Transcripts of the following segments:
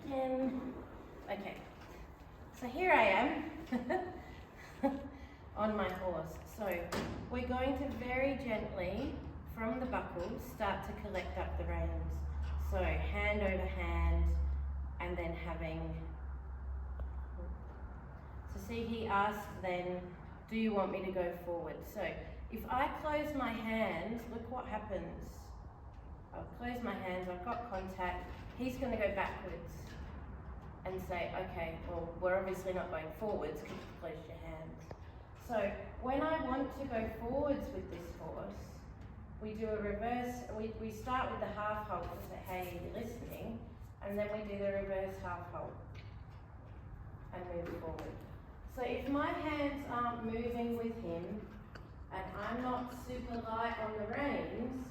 10. Okay, so here I am on my horse. So we're going to very gently, from the buckles, start to collect up the reins. So hand over hand, and then having, so see, he asked then, do you want me to go forward? So if I close my hands, look what happens. I'll close my hands, I've got contact, he's going to go backwards and say, okay, well, we're obviously not going forwards because you've closed your hands. So when I want to go forwards with this horse, we do a reverse, we start with the half halt to say, hey, you're listening, and then we do the reverse half halt and move forward. So if my hands aren't moving with him, and I'm not super light on the reins,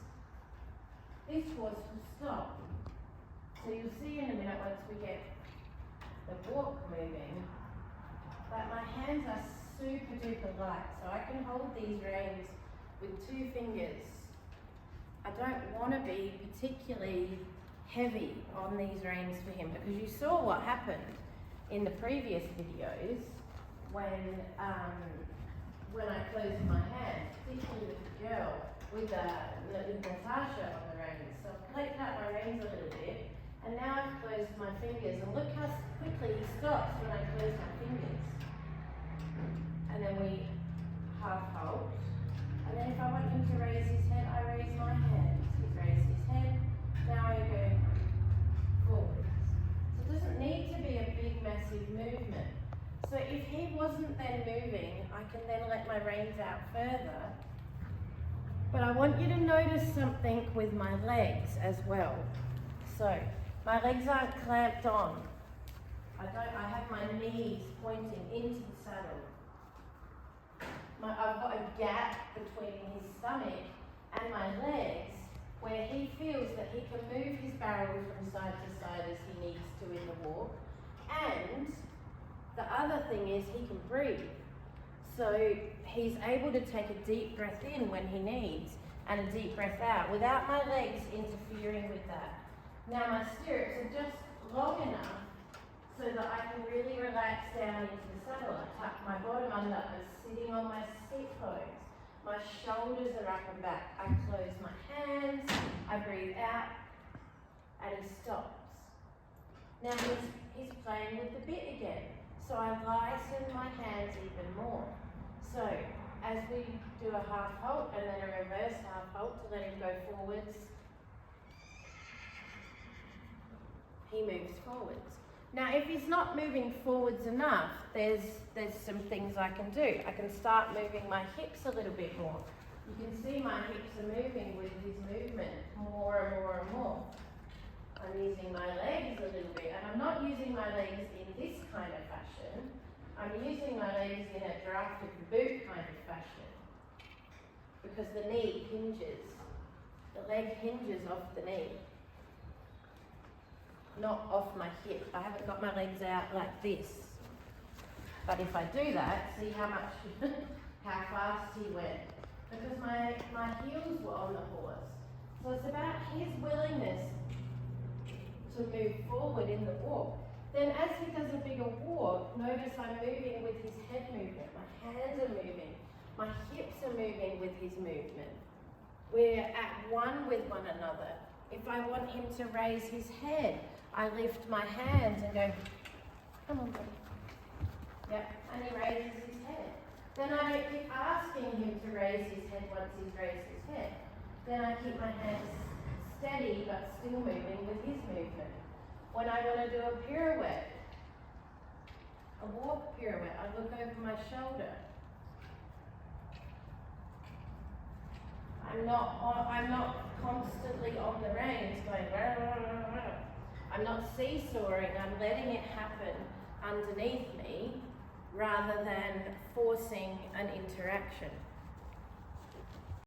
this horse will stop. So you'll see in a minute once we get the walk moving, that my hands are super duper light. So I can hold these reins with 2 fingers. I don't want to be particularly heavy on these reins for him, because you saw what happened in the previous videos when I closed my hands, particularly with the girl, with Natasha on the reins. So I've collected out my reins a little bit, and now I've closed my fingers, and look how quickly he stops when I close my fingers. And then we half halt, and then if I want him to raise his head, I raise my hands. He's raised his head, now I go forward. So it doesn't need to be a big massive movement. So if he wasn't then moving, I can then let my reins out further. But I want you to notice something with my legs as well. So my legs aren't clamped on. I have my knees pointing into the saddle. I've got a gap between his stomach and my legs where he feels that he can move his barrel from side to side as he needs to in the walk. And the other thing is he can breathe. So he's able to take a deep breath in when he needs and a deep breath out without my legs interfering with that. Now my stirrups are just long enough so that I can really relax down into the saddle. I tuck my bottom under, I'm sitting on my seat clothes. My shoulders are up and back. I close my hands, I breathe out, and he stops. Now he's playing with the bit again. So I lighten my hands even more. So as we do a half halt and then a reverse half halt to let him go forwards, he moves forwards. Now if he's not moving forwards enough, there's some things I can do. I can start moving my hips a little bit more. You can see my hips are moving with his movement more and more and more. I'm using my legs a little bit, and I'm not using my legs in this kind of fashion. I'm using my legs in a drafted boot kind of fashion, because the knee hinges. The leg hinges off the knee, not off my hip. I haven't got my legs out like this. But if I do that, see how fast he went. Because my heels were on the horse. So it's about his willingness to move forward in the walk. Then as he does a bigger walk, notice I'm moving with his head movement. My hands are moving. My hips are moving with his movement. We're at one with one another. If I want him to raise his head, I lift my hands and go, come on, buddy. Yep, and he raises his head. Then I don't keep asking him to raise his head once he's raised his head. Then I keep my hands steady but still moving with his movement. When I want to do a pirouette, a walk pirouette, I look over my shoulder. I'm not constantly on the reins going, rah, rah, rah, rah. I'm not seesawing, I'm letting it happen underneath me rather than forcing an interaction.